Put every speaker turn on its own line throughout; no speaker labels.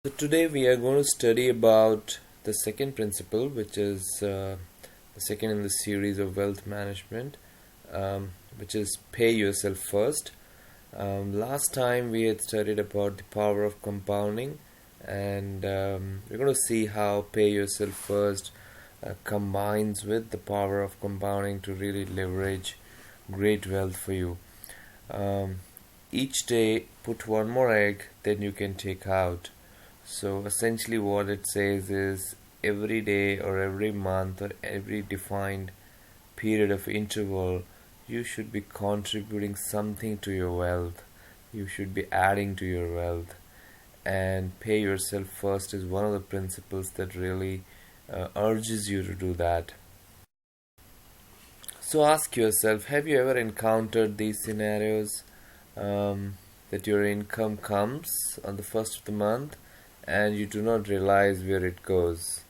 So today we are going to study about the second principle, which is the second in the series of wealth management, which is pay yourself first. Last time we had studied about the power of compounding, and we're going to see how pay yourself first combines with the power of compounding to really leverage great wealth for you. Um, each day, put one more egg, then you can take out. So essentially, what it says is every day or every month or every defined period of interval, you should be contributing something to your wealth. You should be adding to your wealth. And pay yourself first is one of the principles that really urges you to do that. So ask yourself, have you ever encountered these scenarios that your income comes on the first of the month and you do not realize where it goes?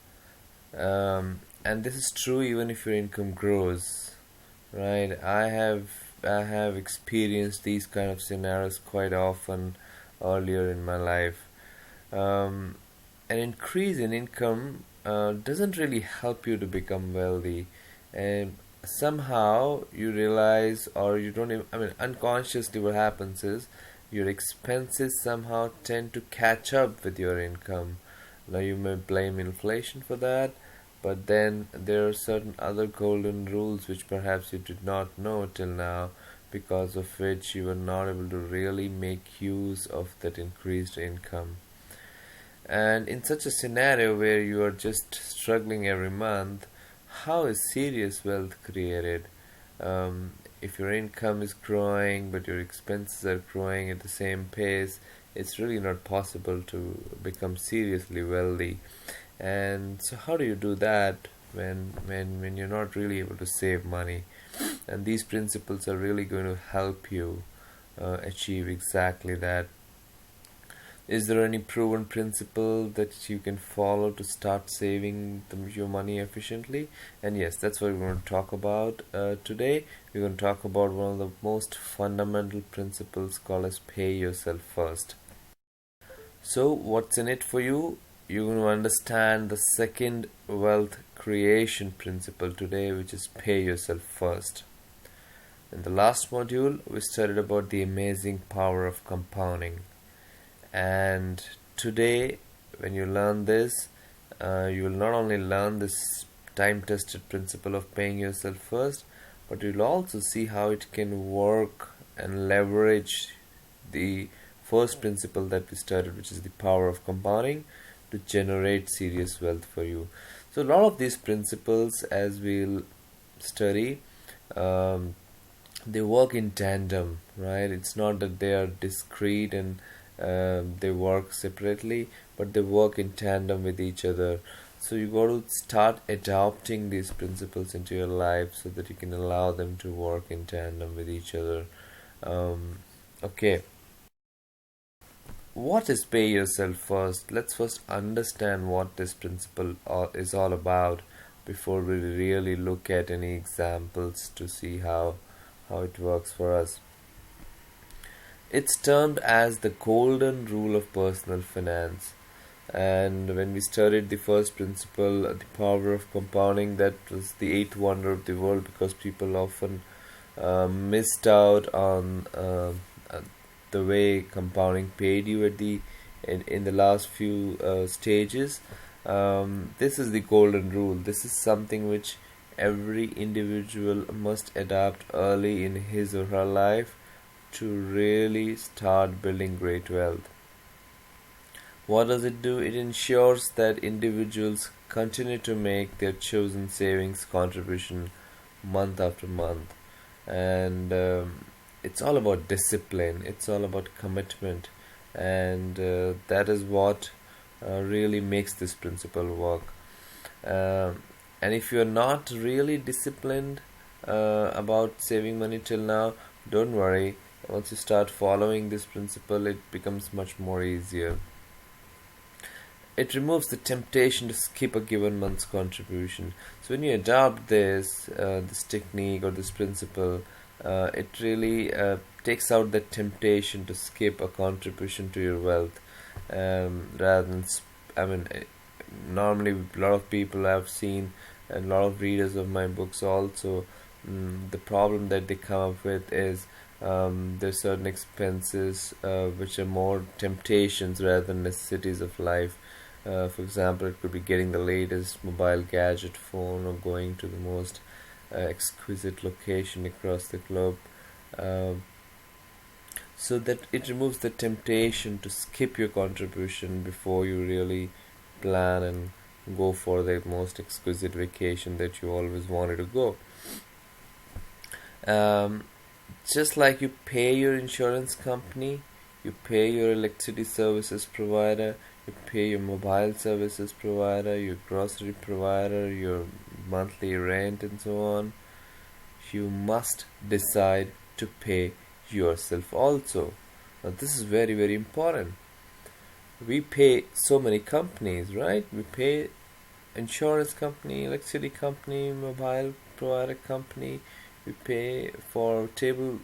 And this is true even if your income grows, right? I have experienced these kind of scenarios quite often earlier in my life. An increase in income doesn't really help you to become wealthy, and somehow you realize, or you don't even, I mean, unconsciously, what happens is your expenses somehow tend to catch up with your income. Now, you may blame inflation for that, but then there are certain other golden rules which perhaps you did not know till now, because of which you were not able to really make use of that increased income. And in such a scenario where you are just struggling every month, how is serious wealth created? If your income is growing but your expenses are growing at the same pace, it's really not possible to become seriously wealthy. And so, how do you do that when you're not really able to save money? And these principles are really going to help you achieve exactly that. Is there any proven principle that you can follow to start saving your money efficiently? And yes, that's what we're going to talk about today. We're going to talk about one of the most fundamental principles called as pay yourself first. So, what's in it for you? You're going to understand the second wealth creation principle today, which is pay yourself first. In the last module, we studied about the amazing power of compounding. And today, when you learn this, you will not only learn this time tested principle of paying yourself first, but you'll also see how it can work and leverage the first principle that we studied, which is the power of compounding, to generate serious wealth for you. So, a lot of these principles, as we'll study, um, they work in tandem, right? It's not that they are discrete and they work separately, but they work in tandem with each other. So you got to start adopting these principles into your life so that you can allow them to work in tandem with each other. Okay, what is pay yourself first? Let's first understand what this principle is all about before we really look at any examples to see how it works for us. It's termed as the golden rule of personal finance. And when we studied the first principle, the power of compounding, that was the eighth wonder of the world, because people often missed out on the way compounding paid you at in the last few stages. This is the golden rule. This is something which every individual must adopt early in his or her life to really start building great wealth. What does it do? It ensures that individuals continue to make their chosen savings contribution month after month. And it's all about discipline, it's all about commitment, and that is what really makes this principle work. And if you're not really disciplined about saving money till now, don't worry. Once you start following this principle, it becomes much more easier. It removes the temptation to skip a given month's contribution. So when you adopt this technique or this principle, it really takes out that temptation to skip a contribution to your wealth. rather than normally a lot of people I've seen, and a lot of readers of my books also, the problem that they come up with is there's certain expenses which are more temptations rather than necessities of life. For example, it could be getting the latest mobile gadget phone or going to the most exquisite location across the globe. Uh, so that it removes the temptation to skip your contribution before you really plan and go for the most exquisite vacation that you always wanted to go. Um, just like you pay your insurance company, you pay your electricity services provider, you pay your mobile services provider, your grocery provider, your monthly rent, and so on, you must decide to pay yourself also. Now, this is very, very important. We pay so many companies, right? We pay insurance company, electricity company, mobile provider company. We pay for cable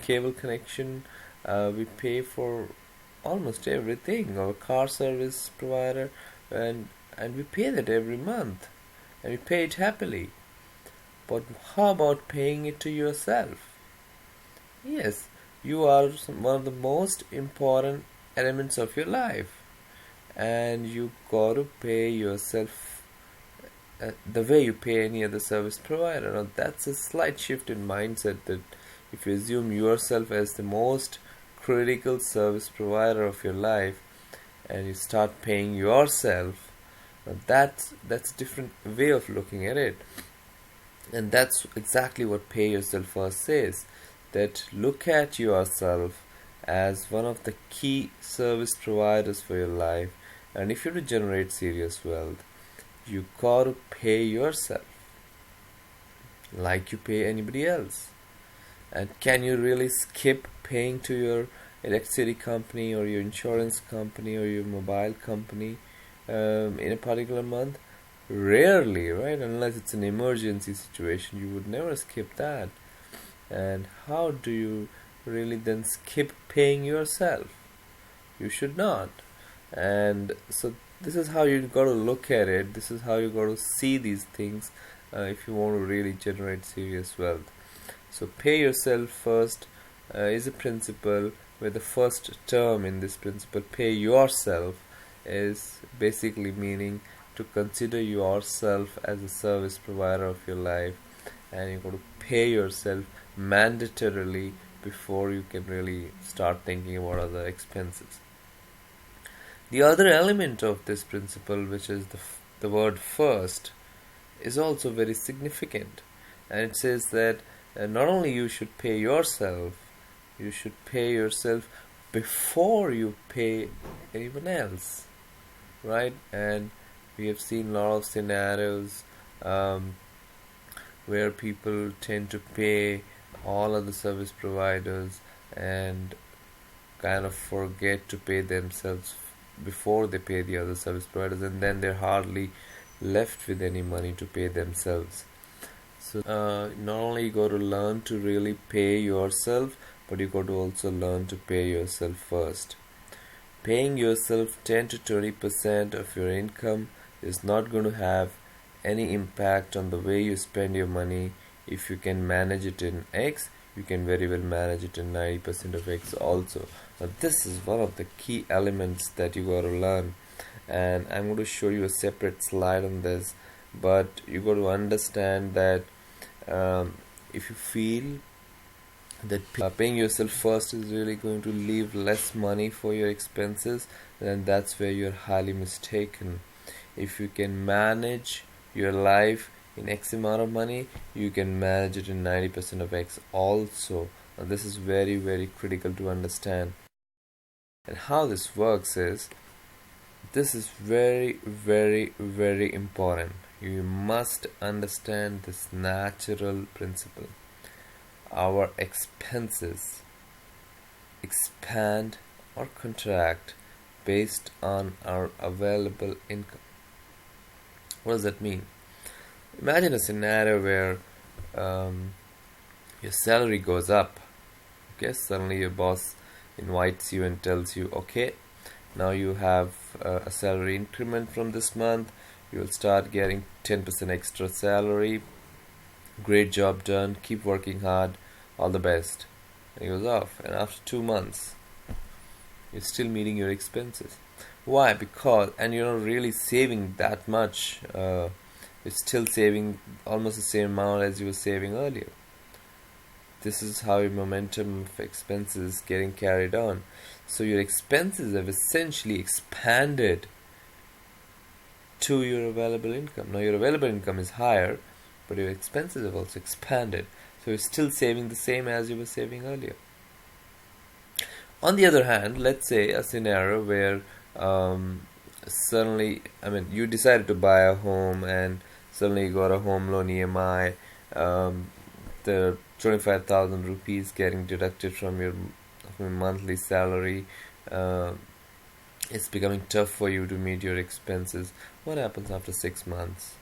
connection. We pay for almost everything. Our car service provider, and we pay that every month, and we pay it happily. But how about paying it to yourself? Yes, you are one of the most important elements of your life, and you gotta pay yourself the way you pay any other service provider. Now, that's a slight shift in mindset, that if you assume yourself as the most critical service provider of your life and you start paying yourself, that's a different way of looking at it. And that's exactly what pay yourself first says, that look at yourself as one of the key service providers for your life, and if you want to generate serious wealth, you gotta pay yourself like you pay anybody else. And can you really skip paying to your electricity company or your insurance company or your mobile company in a particular month? Rarely, right? Unless it's an emergency situation, you would never skip that. And how do you really then skip paying yourself? You should not. And so this is how you got to look at it. This is how you got to see these things if you want to really generate serious wealth. So pay yourself first is a principle, where the first term in this principle, pay yourself, is basically meaning to consider yourself as a service provider of your life, and you got to pay yourself mandatorily before you can really start thinking about other expenses. The other element of this principle, which is the word first, is also very significant, and it says that not only you should pay yourself, you should pay yourself before you pay anyone else, right? And we have seen a lot of scenarios where people tend to pay all other service providers and kind of forget to pay themselves before they pay the other service providers, and then they're hardly left with any money to pay themselves. So not only you got to learn to really pay yourself, but you got to also learn to pay yourself first. Paying yourself 10 to 20% of your income is not going to have any impact on the way you spend your money. If you can manage it in X, you can very well manage it in 90% of X also. Now, this is one of the key elements that you got to learn, and I'm going to show you a separate slide on this. But you got to understand that if you feel that paying yourself first is really going to leave less money for your expenses, then that's where you're highly mistaken. If you can manage your life in X amount of money, you can manage it in 90% of X also. Now, this is very, very critical to understand. And how this works is, this is very, very, very important. You must understand this natural principle. Our expenses expand or contract based on our available income. What does that mean? Imagine a scenario where your salary goes up. Okay, suddenly your boss invites you and tells you, okay, Now you have a salary increment from this month. You will start getting 10% extra salary. Great job done. Keep working hard. All the best. And he goes off. And after 2 months, you're still meeting your expenses. Why? Because, and you're not really saving that much. You're still saving almost the same amount as you were saving earlier. This is how your momentum of expenses is getting carried on. So your expenses have essentially expanded to your available income. Now your available income is higher, but your expenses have also expanded. So you're still saving the same as you were saving earlier. On the other hand, let's say a scenario where suddenly, you decided to buy a home and suddenly you got a home loan EMI, the 25,000 rupees getting deducted from your monthly salary. It's becoming tough for you to meet your expenses. What happens after 6 months?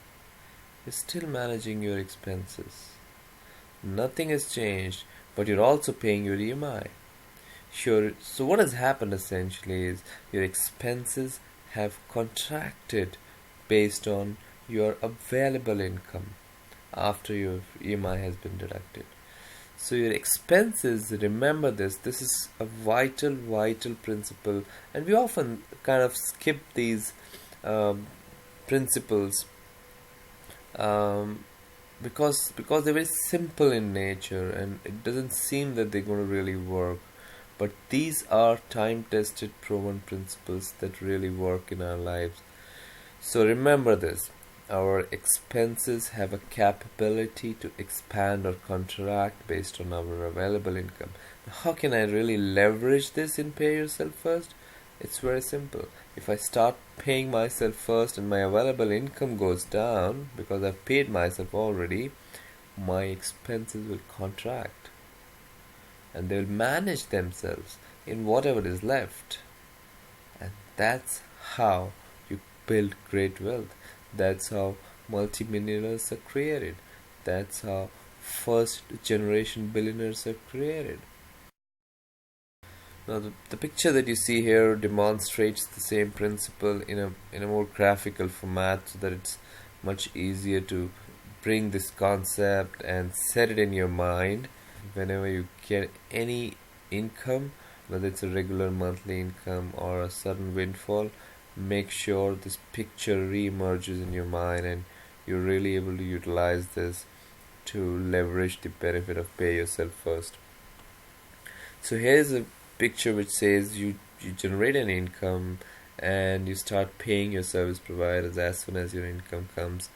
You're still managing your expenses. Nothing has changed, but you're also paying your EMI. Sure. So what has happened essentially is your expenses have contracted based on your available income after your EMI has been deducted. So your expenses, remember this is a vital principle, and we often kind of skip these principles because they're very simple in nature and it doesn't seem that they're going to really work. But these are time-tested, proven principles that really work in our lives. So remember this. Our expenses have a capability to expand or contract based on our available income. How can I really leverage this in Pay Yourself First? It's very simple. If I start paying myself first and my available income goes down because I've paid myself already, my expenses will contract and they'll manage themselves in whatever is left. And that's how you build great wealth. That's how multimillionaires are created. That's how first generation billionaires are created. Now the picture that you see here demonstrates the same principle in a more graphical format so that it's much easier to bring this concept and set it in your mind whenever you get any income, whether it's a regular monthly income or a sudden windfall. Make sure this picture re-emerges in your mind and you're really able to utilize this to leverage the benefit of Pay Yourself First. So here's a picture which says you generate an income and you start paying your service providers as soon as your income comes.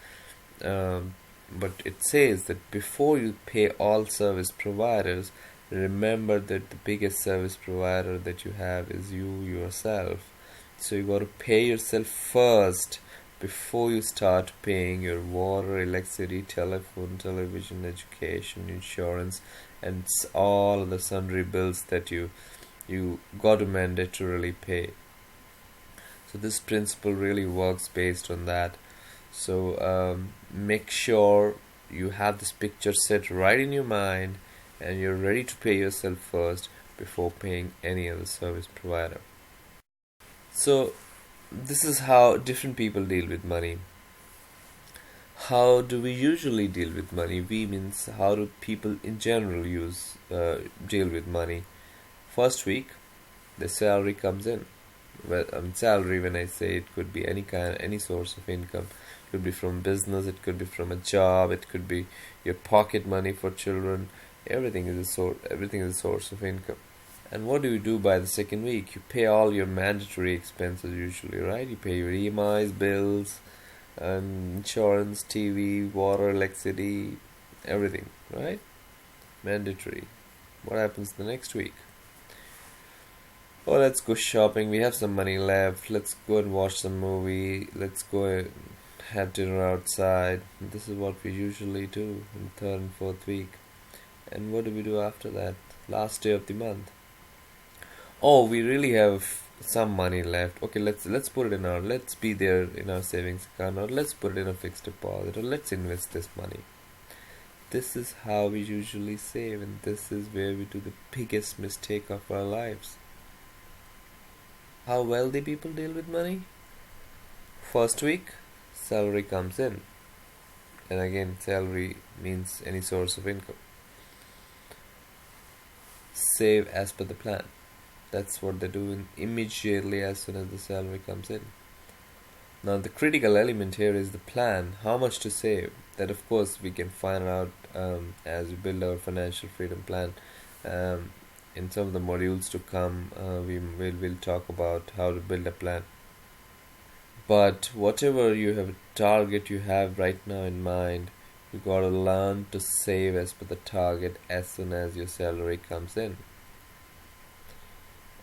But it says that before you pay all service providers, remember that the biggest service provider that you have is you yourself. So you got to pay yourself first before you start paying your water, electricity, telephone, television, education, insurance, and all the sundry bills that you got to mandatorily pay. So this principle really works based on that. So make sure you have this picture set right in your mind and you're ready to pay yourself first before paying any other service provider. So this is how different people deal with money. How do we usually deal with money? We means how do people in general deal with money? First week, the salary comes in. Well, salary, when I say, it could be any source of income. It could be from business, it could be from a job, it could be your pocket money for children. Everything is a source of income. And what do you do by the second week? You pay all your mandatory expenses usually, right? You pay your EMIs, bills, insurance, TV, water, electricity, everything, right? Mandatory. What happens the next week? Oh, let's go shopping. We have some money left. Let's go and watch some movie. Let's go and have dinner outside. This is what we usually do in the third and fourth week. And what do we do after that? Last day of the month. Oh, we really have some money left. Okay, let's put it let's be there in our savings account, or let's put it in a fixed deposit, or let's invest this money. This is how we usually save, and this is where we do the biggest mistake of our lives. How wealthy people deal with money? First week, salary comes in. And again, salary means any source of income. Save as per the plan. That's what they do immediately as soon as the salary comes in. Now, the critical element here is the plan, how much to save. That, of course, we can find out as we build our financial freedom plan. Um, in some of the modules to come, we'll talk about how to build a plan. But whatever you have target you have right now in mind, you gotta learn to save as per the target as soon as your salary comes in.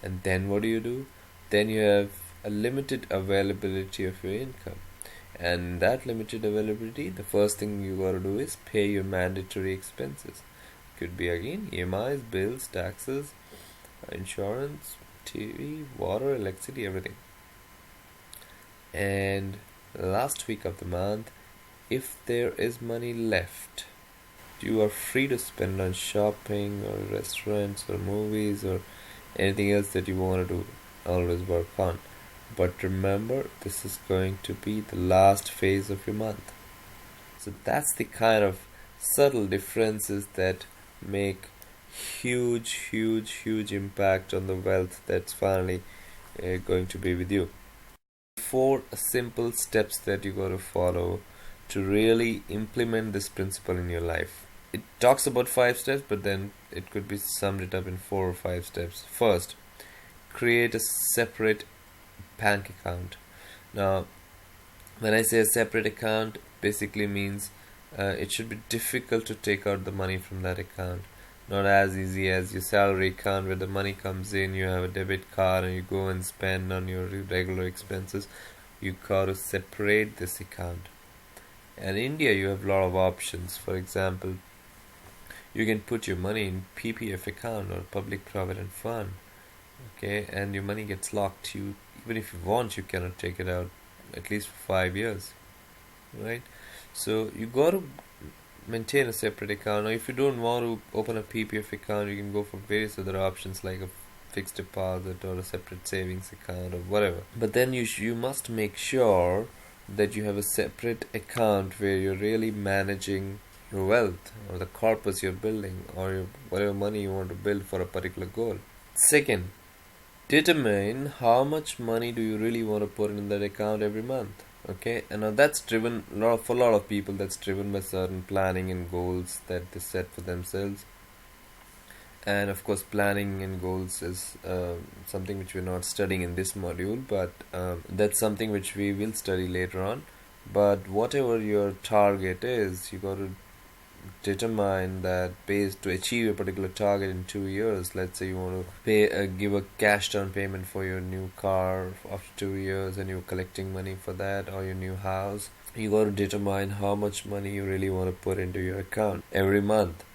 And then what do? Then you have a limited availability of your income. And that limited availability, the first thing you gotta do is pay your mandatory expenses. Could be again EMIs, bills, taxes, insurance, TV, water, electricity, everything. And last week of the month, if there is money left, you are free to spend on shopping or restaurants or movies or anything else that you want to do. Always work on. But remember, this is going to be the last phase of your month. So that's the kind of subtle differences that make huge impact on the wealth that's finally going to be with you. Four simple steps that you got to follow to really implement this principle in your life. It talks about 5 steps, but then it could be summed it up in 4 or 5 steps. First, create a separate bank account. Now, when I say a separate account, basically means it should be difficult to take out the money from that account. Not as easy as your salary account where the money comes in, you have a debit card and you go and spend on your regular expenses. You gotta separate this account. And in India you have a lot of options. For example, you can put your money in PPF account or public provident fund. Okay, and your money gets locked. You even if you want, you cannot take it out at least for 5 years. Right? So you gotta maintain a separate account. Now, if you don't want to open a PPF account, you can go for various other options like a fixed deposit or a separate savings account or whatever. But then you must make sure that you have a separate account where you're really managing your wealth or the corpus you're building or whatever money you want to build for a particular goal. Second, determine how much money do you really want to put in that account every month. Okay, and now that's driven for a lot of people. That's driven by certain planning and goals that they set for themselves. And of course, planning and goals is something which we're not studying in this module, but that's something which we will study later on. But whatever your target is, you got to determine that based to achieve a particular target in 2 years. Let's say you want to give a cash down payment for your new car after 2 years, and you're collecting money for that, or your new house. You got to determine how much money you really want to put into your account every month.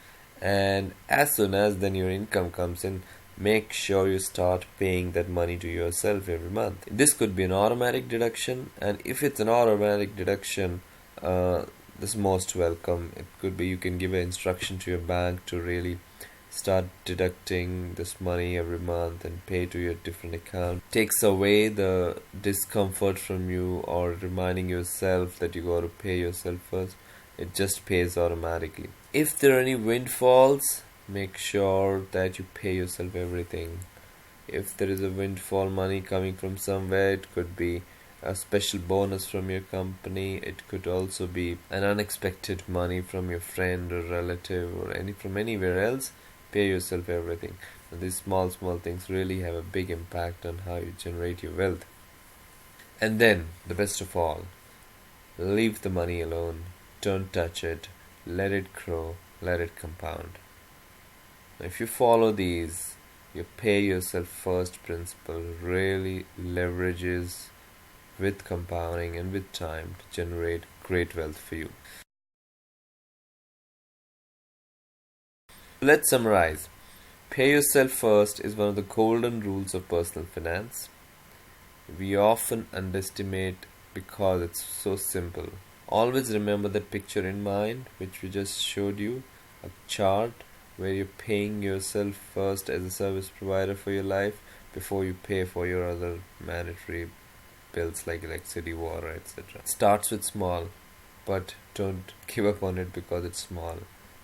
And as soon as then your income comes in, make sure you start paying that money to yourself every month. This could be an automatic deduction, and if it's an automatic deduction, this is most welcome. It could be you can give an instruction to your bank to really start deducting this money every month and pay to your different account. Takes away the discomfort from you or reminding yourself that you got to pay yourself first. It just pays automatically. If there are any windfalls, make sure that you pay yourself everything. If there is a windfall money coming from somewhere, it could be a special bonus from your company. It could also be an unexpected money from your friend or relative or from anywhere else. Pay yourself everything. And these small things really have a big impact on how you generate your wealth. And then, the best of all, leave the money alone. Don't touch it. Let it grow. Let it compound. If you follow these, your pay yourself first principle really leverages with compounding and with time to generate great wealth for you. Let's summarize. Pay yourself first is one of the golden rules of personal finance. We often underestimate because it's so simple. Always remember that picture in mind, which we just showed you, a chart where you're paying yourself first as a service provider for your life. before you pay for your other mandatory bills like electricity, water, etc. Starts with small, but don't give up on it because it's small.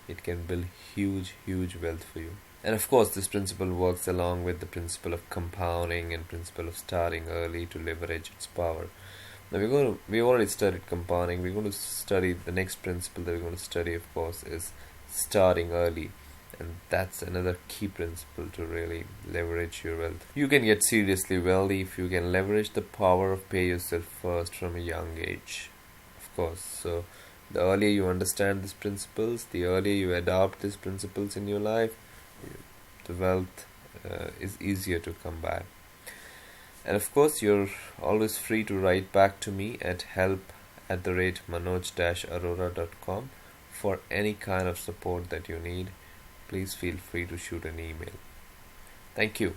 It can build huge, huge wealth for you. And of course, this principle works along with the principle of compounding and principle of starting early to leverage its power. Now we already studied compounding. We're going to study the next principle that we're going to study, of course, is starting early. And that's another key principle to really leverage your wealth. You can get seriously wealthy if you can leverage the power of pay yourself first from a young age. Of course, so the earlier you understand these principles, the earlier you adopt these principles in your life, the wealth is easier to come by. And of course, you're always free to write back to me at help@manoj-arora.com for any kind of support that you need. Please feel free to shoot an email. Thank you.